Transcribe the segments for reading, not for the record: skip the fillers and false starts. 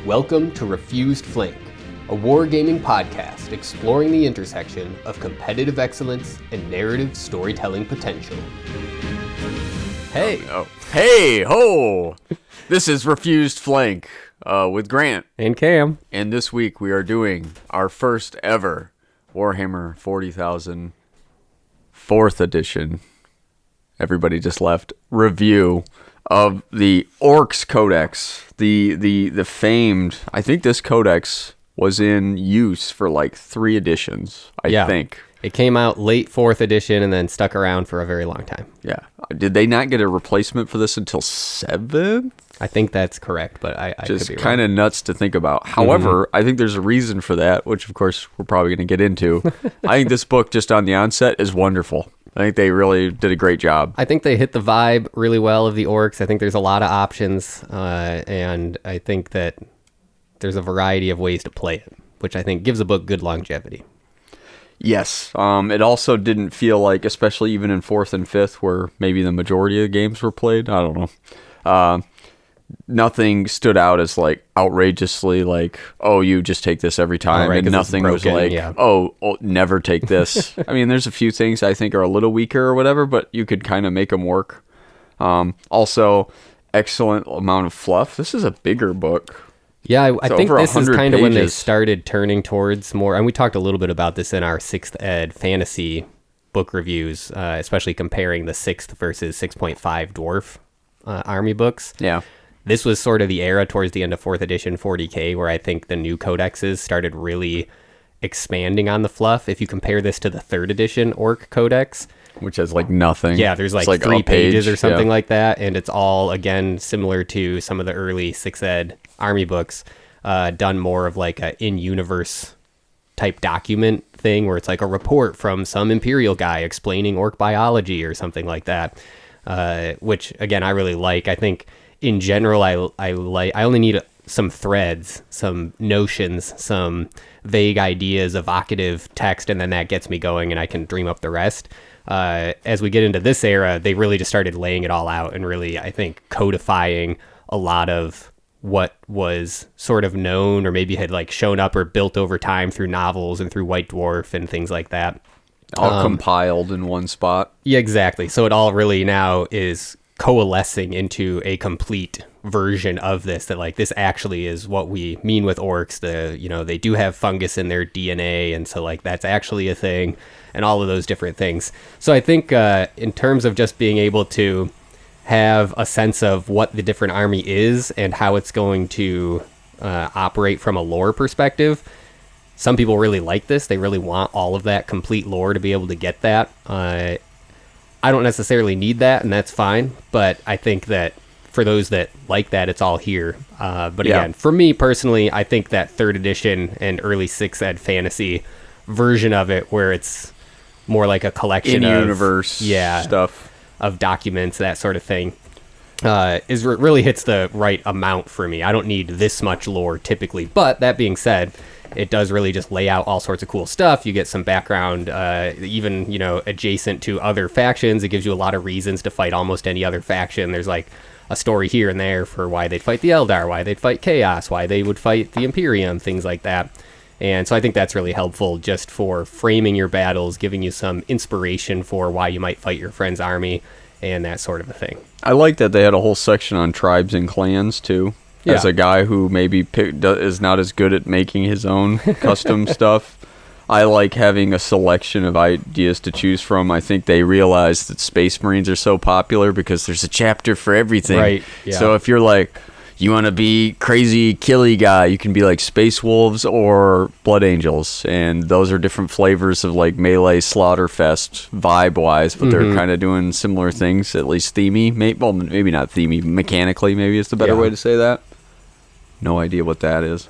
Welcome to Refused Flank, a wargaming podcast exploring the intersection of competitive excellence and narrative storytelling potential. Hey! Hey, ho! This is Refused Flank with Grant. And Cam. And this week we are doing our first ever Warhammer 40,000 4th edition. Everybody just left. Review of the Orks Codex. The famed, I think this codex was in use for like 3 editions, I think. It came out late 4th edition and then stuck around for a very long time. Yeah. Did they not get a replacement for this until 7th? I think that's correct, but I could be wrong. Just kind of nuts to think about. However, I think there's a reason for that, which of course we're probably going to get into. I think this book just on the onset is wonderful. I think they really did a great job. I think they hit the vibe really well of the Orks. I think there's a lot of options, and I think that there's a variety of ways to play it, which I think gives a book good longevity. Yes. It also didn't feel like, especially even in 4th and 5th, where maybe the majority of the games were played, I don't know. Nothing stood out as like outrageously like, oh, you just take this every time. Right, and nothing was like, oh, never take this. I mean, there's a few things I think are a little weaker or whatever, but you could kind of make them work. Also, excellent amount of fluff. This is a bigger book. Yeah, I think this is kind of when they pages. started turning towards more, and we talked a little bit about this in our 6th ed fantasy book reviews, especially comparing the 6th versus 6.5 dwarf army books. Yeah. This was sort of the era towards the end of 4th edition 40k where I think the new codexes started really expanding on the fluff. If you compare this to the 3rd edition Ork Codex, Which has like nothing. yeah, there's like 3 pages or something like that, and it's all, again, similar to some of the early 6th ed army books, done more of like a in-universe type document thing where it's like a report from some Imperial guy explaining orc biology or something like that, which, again, I really like. I think in general, I only need some threads, some notions, some vague ideas, evocative text, and then that gets me going and I can dream up the rest. As we get into this era, they really just started laying it all out and really, I think, codifying a lot of what was sort of known or maybe had like shown up or built over time through novels and through White Dwarf and things like that. All compiled in one spot. Yeah, exactly. So it all really now is coalescing into a complete version of this, that like this actually is what we mean with orcs. They do have fungus in their DNA, and so like that's actually a thing, and all of those different things. So I think in terms of just being able to have a sense of what the different army is and how it's going to operate from a lore perspective, some people really like this. They really want all of that complete lore to be able to get that. I don't necessarily need that, and that's fine, but I think that for those that like that, it's all here. But again, for me personally, I think that 3rd edition and early 6th ed fantasy version of it, where it's more like a collection of in-universe stuff, of documents, that sort of thing, really hits the right amount for me. I don't need this much lore typically, but that being said, it does really just lay out all sorts of cool stuff. You get some background, even, adjacent to other factions. It gives you a lot of reasons to fight almost any other faction. There's like a story here and there for why they'd fight the Eldar, why they'd fight Chaos, why they would fight the Imperium, things like that. And so I think that's really helpful just for framing your battles, giving you some inspiration for why you might fight your friend's army and that sort of a thing. I like that they had a whole section on tribes and clans too. Yeah. As a guy who maybe is not as good at making his own custom stuff, I like having a selection of ideas to choose from. I think they realized that Space Marines are so popular because there's a chapter for everything. Right. Yeah. So if you're like, you want to be crazy killy guy, you can be like Space Wolves or Blood Angels, and those are different flavors of like melee slaughterfest vibe wise, but they're kind of doing similar things, at least themey. Maybe not themey, mechanically maybe is the better way to say that. No idea what that is.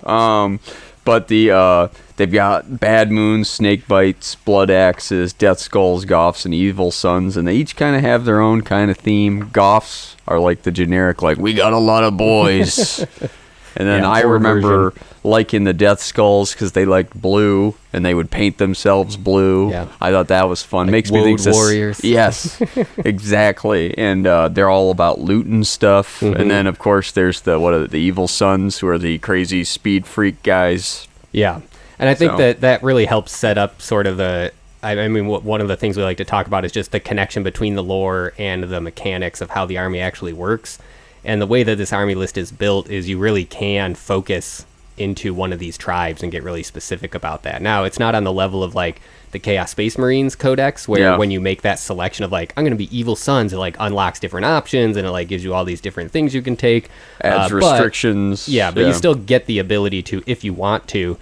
But they've got Bad Moons, Snake Bites, Blood Axes, Death Skulls, Goths, and Evil Sons, and they each kind of have their own kind of theme. Goths are like the generic, like, we got a lot of boys. And then Yeah, I horror remember version. liking the Death Skulls because they liked blue and they would paint themselves blue. Yeah. I thought that was fun. Like Makes me think Woad Warriors. Yes, exactly. And they're all about loot and stuff. Mm-hmm. And then of course there's the Evil Sons, who are the crazy speed freak guys. Yeah. And I think So- that really helps set up sort of one of the things we like to talk about is just the connection between the lore and the mechanics of how the army actually works. And the way that this army list is built is you really can focus into one of these tribes and get really specific about that. Now, it's not on the level of like the Chaos Space Marines Codex, where when you make that selection of like, I'm going to be Evil Sons, it like unlocks different options and it like gives you all these different things you can take. Adds restrictions. But you still get the ability to, if you want to,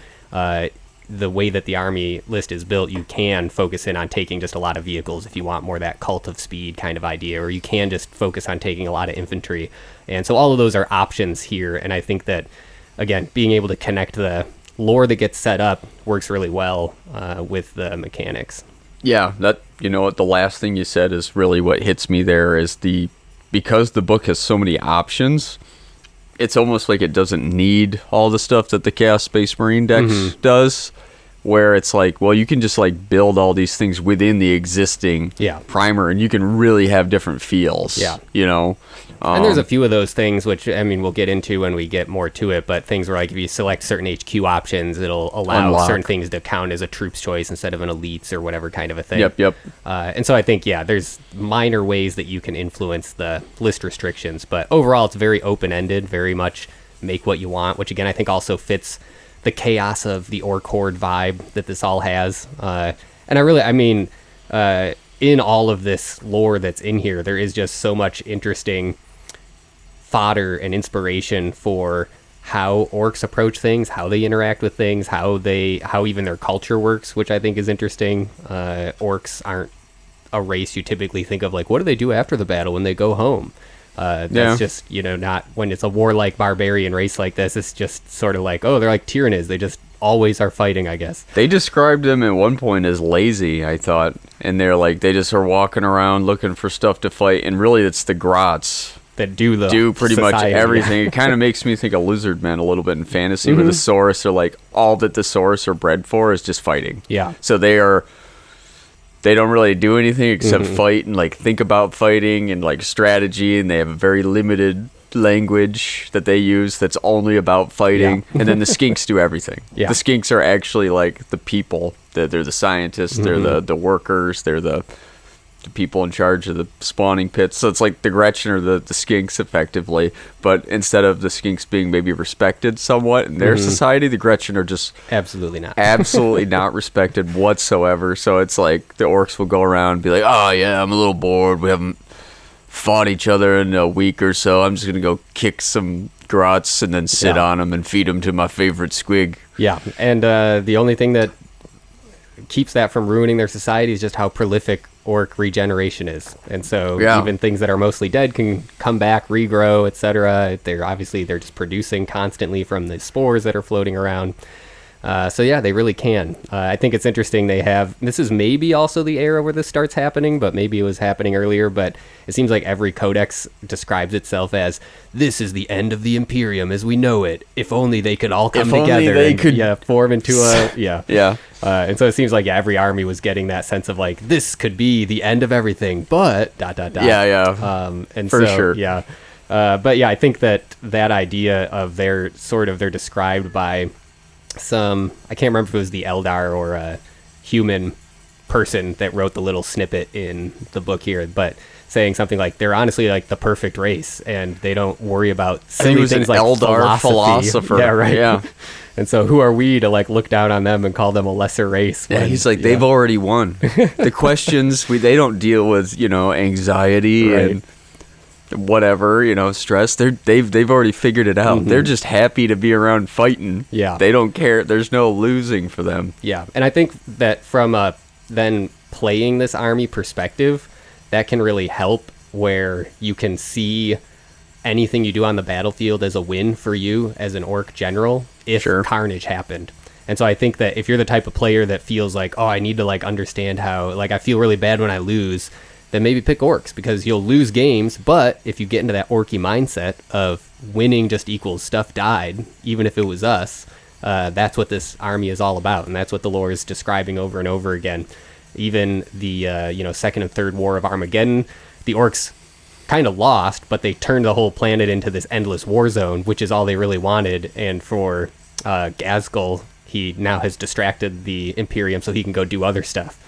the way that the army list is built, you can focus in on taking just a lot of vehicles if you want more of that cult of speed kind of idea, or you can just focus on taking a lot of infantry. And so all of those are options here. And I think that, again, being able to connect the lore that gets set up works really well with the mechanics. Yeah, that, you know what, the last thing you said is really what hits me there is because the book has so many options, it's almost like it doesn't need all the stuff that the Chaos Space Marine Dex does, where it's like, well, you can just like build all these things within the existing primer and you can really have different feels. Yeah. You know? And there's a few of those things, which, I mean, we'll get into when we get more to it, but things where, like, if you select certain HQ options, it'll allow certain things to count as a troop's choice instead of an elite's or whatever kind of a thing. Yep. And so I think, there's minor ways that you can influence the list restrictions, but overall it's very open-ended, very much make what you want, which, again, I think also fits the chaos of the Ork Horde vibe that this all has. And in all of this lore that's in here, there is just so much interesting fodder and inspiration for how orcs approach things, how they interact with things, how even their culture works, which I think is interesting. Orcs aren't a race you typically think of like, what do they do after the battle when they go home? That's just, not when it's a warlike barbarian race like this. It's just sort of like, oh, they're like Tyranids. They just always are fighting, I guess. They described them at one point as lazy, I thought. And they're like, they just are walking around looking for stuff to fight. And really, it's the Grots that do pretty much everything. It kind of makes me think of lizard men a little bit in fantasy, where the Saurus are like, all that the Saurus are bred for is just fighting. Yeah. So they don't really do anything except fight and like think about fighting and like strategy, and they have a very limited language that they use that's only about fighting. And then the skinks do everything. The skinks are actually like the people. They're the scientists, they're the workers, they're the people in charge of the spawning pits. So it's like the Gretchen or the skinks effectively, but instead of the skinks being maybe respected somewhat in their society, the Gretchen are just absolutely not respected whatsoever. So it's like the orcs will go around and be like, oh yeah, I'm a little bored, we haven't fought each other in a week or so, I'm just gonna go kick some grots and then sit on them and feed them to my favorite squig. And the only thing that keeps that from ruining their society is just how prolific orc regeneration is. And so even things that are mostly dead can come back, regrow, etc. They're just producing constantly from the spores that are floating around. They really can. I think it's interesting this is maybe also the era where this starts happening, but maybe it was happening earlier, but it seems like every codex describes itself as, this is the end of the Imperium as we know it. If only they could all come together and form into a... and so it seems like every army was getting that sense of like, this could be the end of everything, but ... And for sure. I think that idea of they're described by some, I can't remember if it was the Eldar or a human person that wrote the little snippet in the book here, but saying something like they're honestly like the perfect race and they don't worry about silly things like Eldar philosopher. And so who are we to like look down on them and call them a lesser race when, he's like, they've already won. The questions they don't deal with, anxiety and whatever, stress. They've already figured it out. They're just happy to be around fighting. They don't care. There's no losing for them. And I think that from a then playing this army perspective, that can really help, where you can see anything you do on the battlefield as a win for you as an orc general if carnage happened. And so I think that if you're the type of player that feels like, oh, I need to like understand how, like, I feel really bad when I lose, then maybe pick Orks, because you'll lose games, but if you get into that Orky mindset of winning just equals stuff died, even if it was us, that's what this army is all about, and that's what the lore is describing over and over again. Even the second and third war of Armageddon, the Orks kind of lost, but they turned the whole planet into this endless war zone, which is all they really wanted. And for Ghazghkull, he now has distracted the Imperium so he can go do other stuff.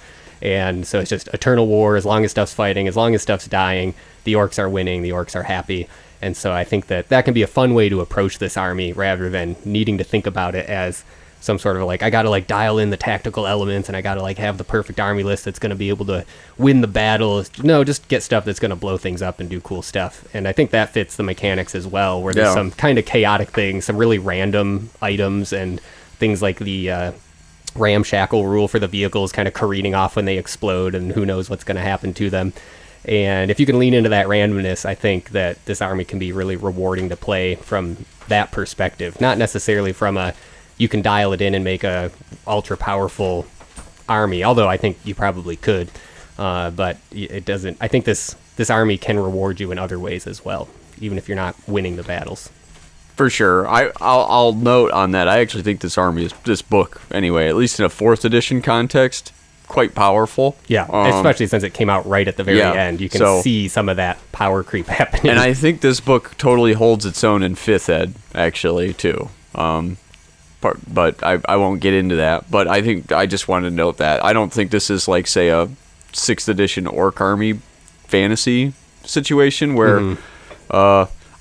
And so it's just eternal war. As long as stuff's fighting, as long as stuff's dying, the Orks are winning, the Orks are happy. And so I think that can be a fun way to approach this army, rather than needing to think about it as some sort of like, I gotta like dial in the tactical elements, and I gotta like have the perfect army list that's gonna be able to win the battle. No, just get stuff that's gonna blow things up and do cool stuff. And I think that fits the mechanics as well, where there's some kind of chaotic things, some really random items, and things like the ramshackle rule for the vehicles kind of careening off when they explode, and who knows what's going to happen to them. And if you can lean into that randomness, I think that this army can be really rewarding to play from that perspective. Not necessarily from you can dial it in and make a ultra powerful army, although I think you probably could. But it doesn't. I think this army can reward you in other ways as well, even if you're not winning the battles. For sure. I'll note on that. I actually think this army this book, anyway, at least in a 4th edition context, quite powerful. Yeah, especially since it came out right at the very end. You can see some of that power creep happening. And I think this book totally holds its own in 5th ed, actually, too. But I won't get into that. But I think I just wanted to note that. I don't think this is like, say, a 6th edition Ork army fantasy situation where...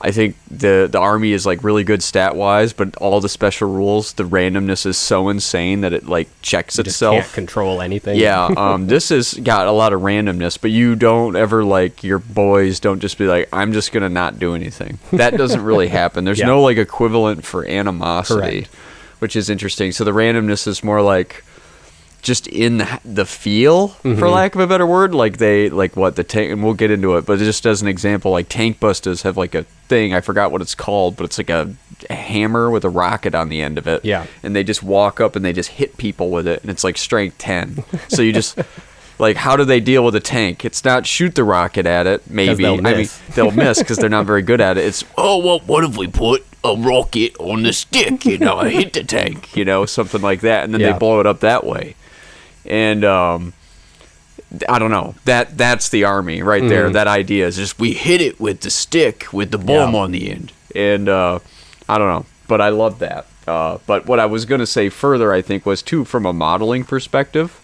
I think the army is like really good stat wise, but all the special rules, the randomness is so insane that it like checks itself. Just can't control anything. Yeah, this has got a lot of randomness, but you don't ever like your boys don't just be like, I'm just gonna not do anything. That doesn't really happen. There's no like equivalent for animosity, which is interesting. So the randomness is more like just in the feel, for lack of a better word, like they like what the tank, and we'll get into it, but just as an example, like tank busters have like a thing, I forgot what it's called, but it's like a hammer with a rocket on the end of it, and they just walk up and they just hit people with it, and it's like strength 10. So you just like, how do they deal with a tank? It's not shoot the rocket at it, maybe. I mean, they'll miss because they're not very good at it. It's, oh, well, what if we put a rocket on the stick, hit the tank, something like that, and then they blow it up that way. And I don't know. That's the army right there. That idea is just we hit it with the stick with the bomb on the end. And I don't know, but I love that. But what I was going to say further, I think, was too from a modeling perspective.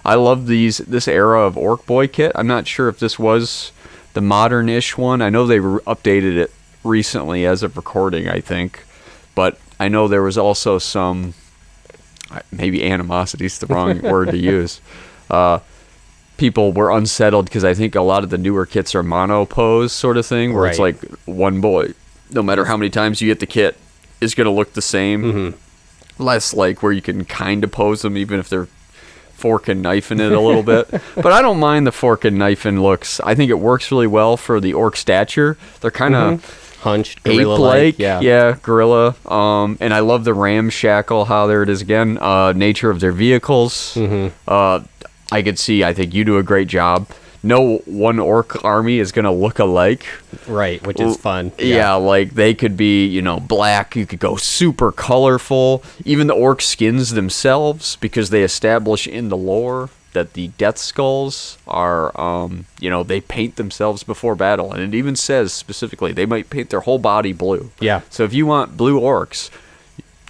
I love this era of Ork Boy kit. I'm not sure if this was the modern-ish one. I know they updated it recently as of recording, I think. But I know there was also some. Maybe animosity is the wrong word to use. People were unsettled because I think a lot of the newer kits are mono pose sort of thing, where it's like one boy, no matter how many times you get the kit, is going to look the same. Less like where you can kind of pose them even if they're fork and knifing it a little bit. But I don't mind the fork and knifing looks. I think it works really well for the Ork stature. They're kind of... hunched, gorilla-like, gorilla. And I love the ramshackle, how there it is again, nature of their vehicles. I could see, I think you do a great job. No one Ork army is going to look alike. Right, which is fun. Yeah, like they could be, black. You could go super colorful. Even the Ork skins themselves, because they establish in the lore that the Death Skulls are, they paint themselves before battle. And it even says specifically they might paint their whole body blue. Yeah. So if you want blue Orks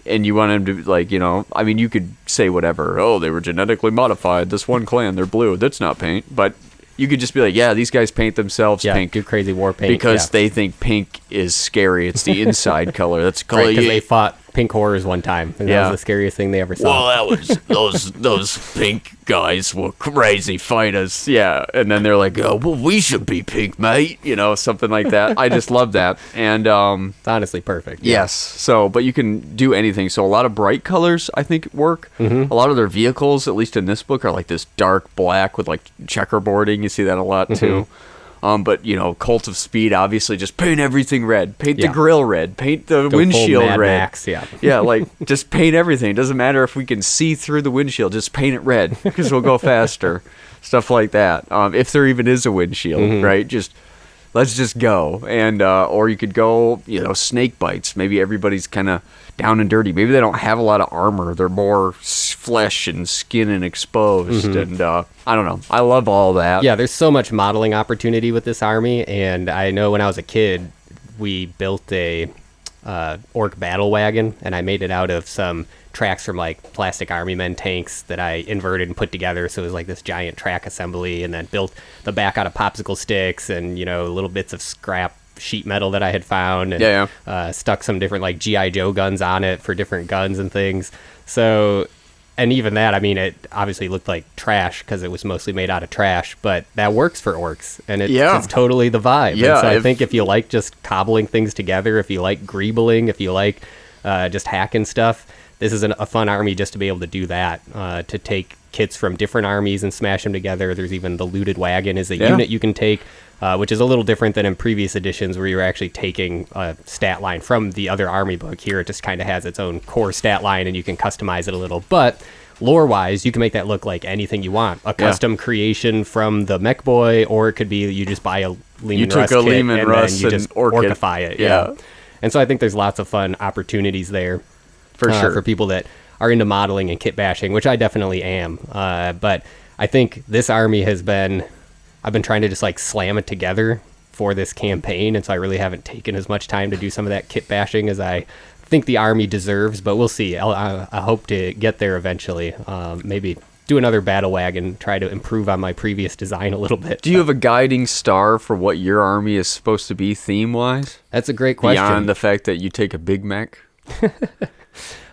and you want them to, you could say whatever. Oh, they were genetically modified. This one clan, they're blue. That's not paint. But you could just be like, yeah, these guys paint themselves pink. Do crazy war paint. Because they think pink is scary. It's the inside color. That's color. Because they fought pink horrors one time. And that was the scariest thing they ever saw. Well, that was those pink guys were crazy fighters. Yeah. And then they're like, oh, well, we should be pink, mate. Something like that. I just love that. And it's honestly perfect. Yes. So, but you can do anything. So a lot of bright colors, I think, work. A lot of their vehicles, at least in this book, are like this dark black with like checkerboarding. You see that a lot too. But Cult of Speed, obviously, just paint everything red. Paint the Yeah. grill red. Paint the Go full windshield Mad red. Max, yeah. Yeah, like just paint everything. It doesn't matter if we can see through the windshield. Just paint it red because we'll go faster. Stuff like that. If there even is a windshield, right? Let's just go. And or you could go, snake bites. Maybe everybody's kind of down and dirty. Maybe they don't have a lot of armor. They're more flesh and skin and exposed. And I don't know. I love all that. Yeah, there's so much modeling opportunity with this army, and I know when I was a kid, we built a Ork battle wagon, and I made it out of some tracks from like plastic army men tanks that I inverted and put together, so it was like this giant track assembly, and then built the back out of popsicle sticks and little bits of scrap sheet metal that I had found, and stuck some different like GI Joe guns on it for different guns and things. So, and even that, I mean, it obviously looked like trash because it was mostly made out of trash, but that works for Orks, and it's totally the vibe. Yeah, and so I think if you like just cobbling things together, if you like greebling, if you like just hacking stuff, this is a fun army just to be able to do that, to take kits from different armies and smash them together. There's even the looted wagon is a unit you can take, which is a little different than in previous editions where you're actually taking a stat line from the other army book. Here it just kind of has its own core stat line, and you can customize it a little. But lore-wise, you can make that look like anything you want. A custom creation from the Mech Boy, or it could be you just buy a Lehman Russ kit and then you just orkify it. Yeah. And so I think there's lots of fun opportunities there. For sure. For people that are into modeling and kit bashing, which I definitely am. But I think this army I've been trying to just like slam it together for this campaign. And so I really haven't taken as much time to do some of that kit bashing as I think the army deserves, but we'll see. I hope to get there eventually. Maybe do another battle wagon, try to improve on my previous design a little bit. Do you have a guiding star for what your army is supposed to be theme-wise? That's a great question. Beyond the fact that you take a Big Mech?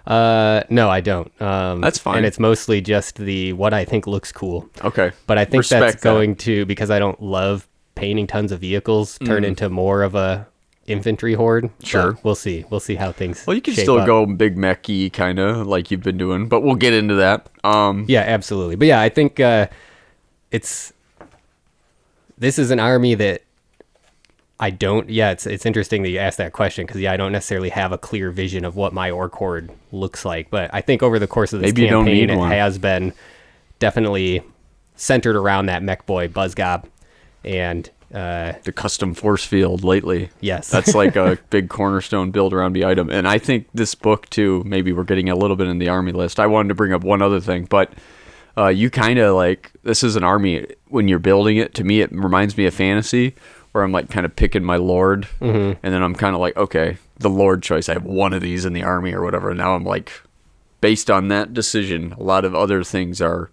No, I don't. That's fine. And it's mostly just what I think looks cool. Okay. But I think Respect that's going that. to, because I don't love painting tons of vehicles, turn into more of a infantry horde. Sure. But we'll see. We'll see how things Well, you can shape still up. go Big Mech-y kind of like you've been doing, but we'll get into that. Yeah, absolutely. But yeah, I think this is an army that it's interesting that you asked that question, because I don't necessarily have a clear vision of what my Ork horde looks like, but I think over the course of this Maybe you don't campaign, need it one. has been definitely centered around that Mech Boy Buzzgob, and The custom force field lately. yes, That's like a big cornerstone build around the item. And I think this book, too, maybe we're getting a little bit in the army list. I wanted to bring up one other thing, but you kind of like, this is an army, when you're building it, to me, it reminds me of fantasy, where I'm like kind of picking my lord, and then I'm kind of like, okay, the lord choice, I have one of these in the army or whatever. And now I'm like, based on that decision, a lot of other things are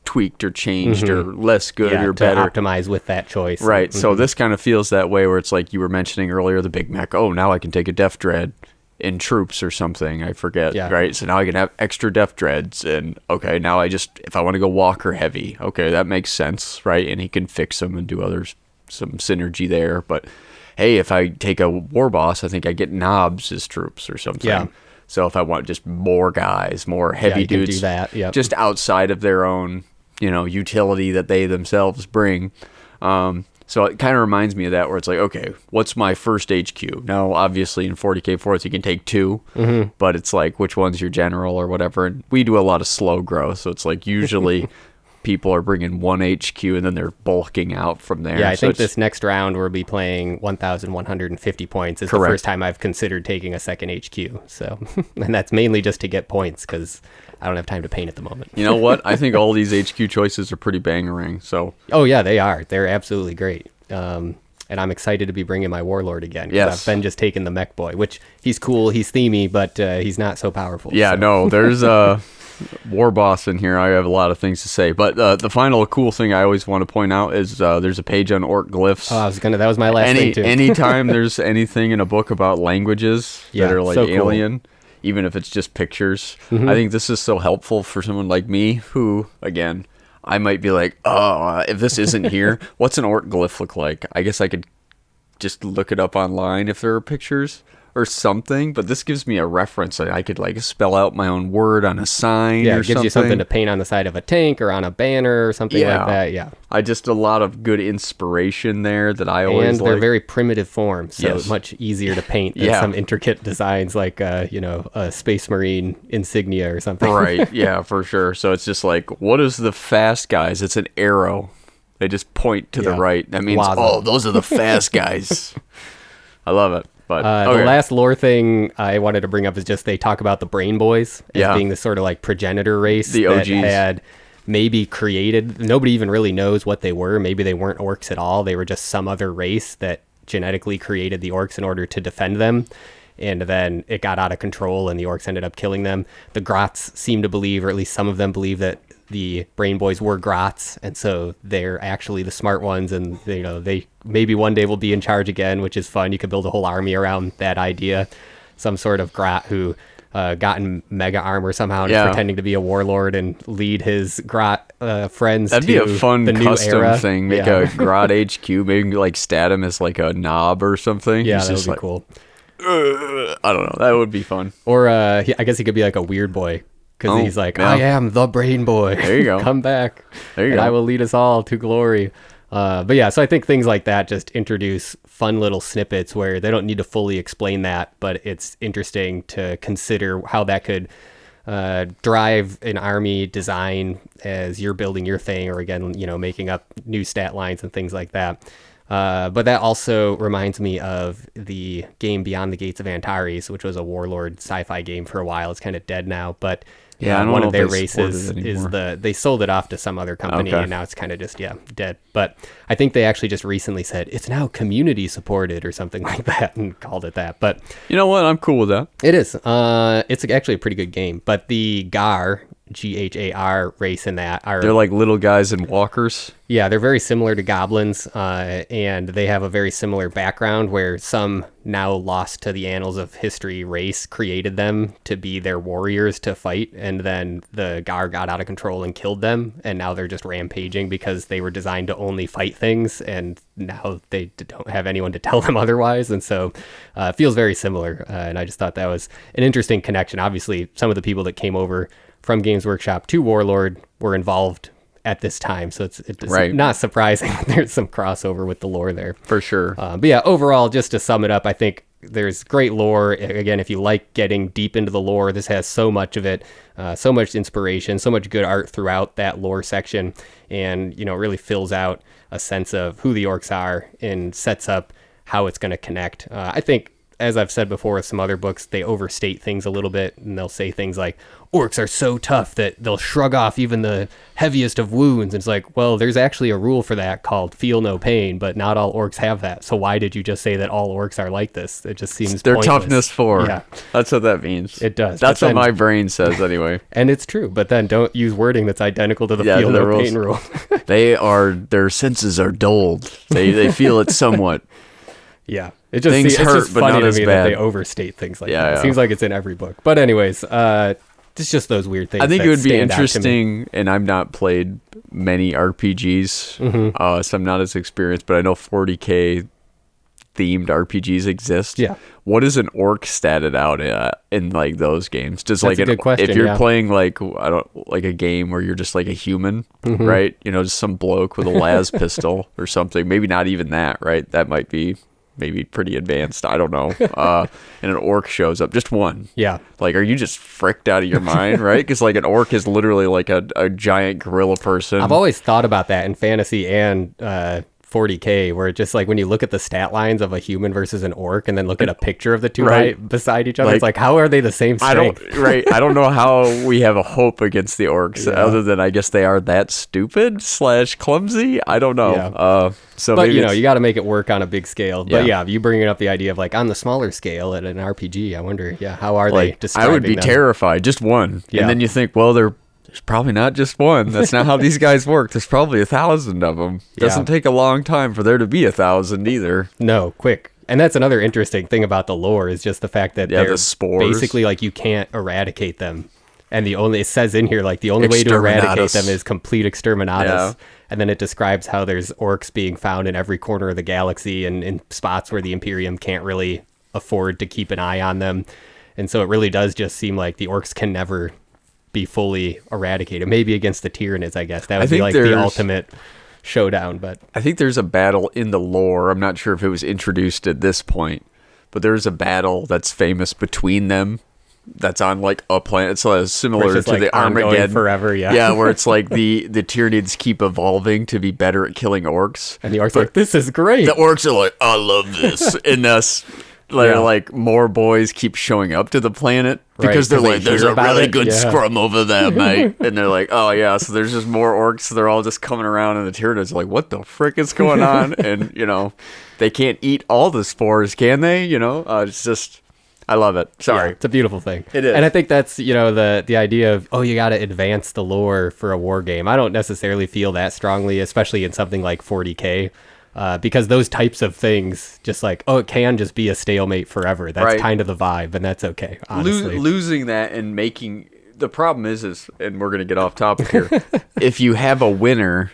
tweaked or changed or less good or to better. optimize with that choice. Right. So this kind of feels that way, where it's like you were mentioning earlier, the Big Mech. Oh, now I can take a Def Dread in troops or something. I forget. Yeah. Right. So now I can have extra Def Dreads. And okay, now if I want to go Walker heavy, okay, that makes sense. Right. And he can fix them and do some synergy there. But hey, if I take a War Boss, I think I get Knobs as troops or something. Yeah. So if I want just more guys, more heavy you can dudes, do that. Yep. just outside of their own, utility that they themselves bring. So it kind of reminds me of that, where it's like, okay, what's my first HQ? Now, obviously, in 40k forts, you can take two, but it's like, which one's your general or whatever? And we do a lot of slow growth, so it's like usually people are bringing one HQ and then they're bulking out from there. Yeah, I So think it's- this next round we'll be playing 1,150 points. It's Correct. the first time I've considered taking a second HQ. So, and that's mainly just to get points, because I don't have time to paint at the moment. You know what? I think all these HQ choices are pretty bangerang. So Oh yeah, they are. They're absolutely great. And I'm excited to be bringing my Warlord again. 'Cause Yes. I've been just taking the Mech Boy, which he's cool, he's themey, but he's not so powerful. yeah, so. no, there's a War Boss in here. I have a lot of things to say, but the final cool thing I always want to point out is there's a page on Ork glyphs. That was my last thing too. Anytime there's anything in a book about languages that Yeah, are like so cool. alien, even if it's just pictures, I think this is so helpful for someone like me who, again, I might be like, oh, if this isn't here, what's an Ork glyph look like? I guess I could just look it up online if there are pictures. or something, but this gives me a reference that I could like spell out my own word on a sign Yeah, or it gives you something to paint on the side of a tank or on a banner or something like that. Yeah. I just a lot of good inspiration there that I always And they're like. very primitive forms, so Yes. much easier to paint than some intricate designs like, a Space Marine insignia or something. Right, yeah, for sure. So it's just like, what is the fast guys? It's an arrow. They just point to the right. That means, Lazo. those are the fast guys. I love it. But The last lore thing I wanted to bring up is just they talk about the Brain Boys as being this sort of like progenitor race The that OGs. had maybe created, nobody even really knows what they were. Maybe they weren't orcs at all. They were just some other race that genetically created the orcs in order to defend them. And then it got out of control and the orcs ended up killing them. The Grots seem to believe, or at least some of them believe, that the Brain Boys were Grots, and so they're actually the smart ones, and they maybe one day will be in charge again, which is fun. You could build a whole army around that idea. Some sort of Grot who got in mega armor somehow and is pretending to be a warlord and lead his Grot friends. That'd to be a fun the new custom era. thing. Make a Grot HQ, maybe like stat him as like a knob or something. Yeah, He's that would just be like, cool. I don't know. That would be fun. Or I guess he could be like a weird boy. Because he's like, I am the Brain Boy. There you go. Come back. There you and go. I will lead us all to glory. But yeah, so I think things like that just introduce fun little snippets where they don't need to fully explain that, but it's interesting to consider how that could drive an army design as you're building your thing, or again, making up new stat lines and things like that. But that also reminds me of the game Beyond the Gates of Antares, which was a warlord sci-fi game for a while. It's kind of dead now, but I don't one know of if their they support it races anymore. they sold it off to some other company, and now it's kind of just dead. But I think they actually just recently said it's now community supported or something like that and called it that. But You know what? I'm cool with that. it is. It's actually a pretty good game. But the Ghar race in that are They're like little guys in walkers. yeah, they're very similar to goblins, and they have a very similar background where some now lost to the annals of history race created them to be their warriors to fight, and then the Ghar got out of control and killed them, and now they're just rampaging because they were designed to only fight things, and now they don't have anyone to tell them otherwise, and so it feels very similar, and I just thought that was an interesting connection. Obviously, some of the people that came over from Games Workshop to Warlord were involved at this time, so it's not surprising there's some crossover with the lore there For sure. but yeah, overall, just to sum it up, I think there's great lore. Again, if you like getting deep into the lore, this has so much of it, so much inspiration, so much good art throughout that lore section, and it really fills out a sense of who the orcs are and sets up how it's going to connect. I think, as I've said before with some other books, they overstate things a little bit, and they'll say things like, orcs are so tough that they'll shrug off even the heaviest of wounds. And it's like, well, there's actually a rule for that called feel no pain, but not all orcs have that. So why did you just say that all orcs are like this? It just seems Their pointless. toughness 4. Yeah, That's what that means. it does. That's But what then- my brain says anyway. And it's true, but then don't use wording that's identical to the Yeah, feel to the no rules. pain rule. Their senses are dulled. They feel it somewhat. Yeah. It just Things it's hurt, just but funny not to as me bad. that they overstate things like Yeah, that. It yeah. seems like it's in every book. But anyways, it's just those weird things. I think that it would be stand out to me. interesting, and I've not played many RPGs, so I'm not as experienced, but I know 40K themed RPGs exist. Yeah. What is an orc statted out in like those games? Does That's like a good question, if you're yeah. playing like like a game where you're just like a human, right? Just some bloke with a las pistol or something. Maybe not even that, right? That might be maybe pretty advanced. I don't know. And an orc shows up, just one. Yeah. Like, are you just fricked out of your mind, right? Because like an orc is literally like a giant gorilla person. I've always thought about that in fantasy and 40K, where it's just like when you look at the stat lines of a human versus an orc and then look at a picture of the two Right. beside each other, Like, it's like, how are they the same strength? I don't know how we have a hope against the orcs other than I guess they are that stupid / clumsy. I don't know. Yeah. So But maybe you got to make it work on a big scale. But Yeah. you bringing up the idea of like on the smaller scale at an RPG, I wonder, how are they like I describing would be them? terrified. Just one, Yeah. and then you think, well, there's probably not just one. That's not how these guys work. There's probably 1,000 of them. Yeah. Doesn't take a long time for there to be 1,000 either. No, quick. And that's another interesting thing about the lore is just the fact that Yeah, the they're spores. basically like you can't eradicate them. And it says in here, like the only way to eradicate Exterminatus. them is complete exterminatus. Yeah. And then it describes how there's orcs being found in every corner of the galaxy and in spots where the Imperium can't really afford to keep an eye on them. And so it really does just seem like the Orks can never be fully eradicated. Maybe against the Tyranids, I guess. That would be like the ultimate showdown. But I think there's a battle in the lore. I'm not sure if it was introduced at this point, but there's a battle that's famous between them that's on like a planet. It's similar to the Armageddon forever, yeah, where it's like the Tyranids keep evolving to be better at killing orcs, and the orcs are like, this is great. The orcs are like, I love this. And thus like more boys keep showing up to the planet because they're like, there's a really good scrum over there, mate. And they're like, oh yeah, so there's just more orcs. They're all just coming around, and the Tyranids are like, what the frick is going on? And they can't eat all the spores, can they? It's just, I love it. Sorry. Yeah, it's a beautiful thing. It is. And I think that's, the idea of, you got to advance the lore for a war game. I don't necessarily feel that strongly, especially in something like 40K, because those types of things just like, it can just be a stalemate forever. That's kind of the vibe, and that's okay, honestly. Losing that and making... The problem is, and we're going to get off topic here, if you have a winner...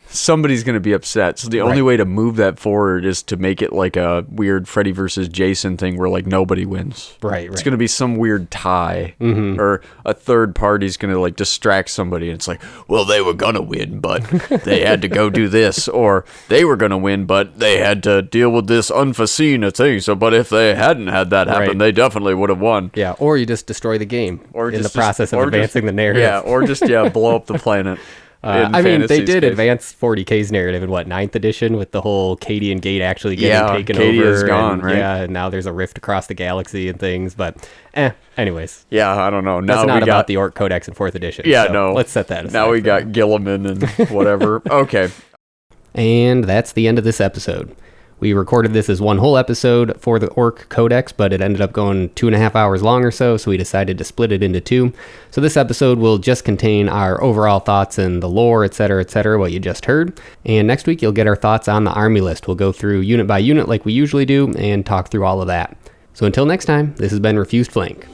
somebody's going to be upset. So the only way to move that forward is to make it like a weird Freddy versus Jason thing where like nobody wins. Right. It's going to be some weird tie, or a third party's going to like distract somebody. And it's like, well, they were going to win, but they had to go do this, or they were going to win, but they had to deal with this unforeseen thing. So, but if they hadn't had that happen, they definitely would have won. Yeah. Or you just destroy the game in the process of advancing the narrative. Yeah. Or just, blow up the planet. They did advance 40K's narrative in 9th edition with the whole Cadian Gate actually getting taken Cadia over. Is gone, right? Yeah, and now there's a rift across the galaxy and things, but anyways. Yeah, I don't know. Now that's not about the Ork Codex in 4th edition. Yeah, so no. Let's set that aside. Now we got Gilliman and whatever. Okay. And that's the end of this episode. We recorded this as one whole episode for the Ork Codex, but it ended up going 2.5 hours long or so we decided to split it into 2. So this episode will just contain our overall thoughts and the lore, etc., what you just heard. And next week, you'll get our thoughts on the army list. We'll go through unit by unit like we usually do and talk through all of that. So until next time, this has been Refused Flank.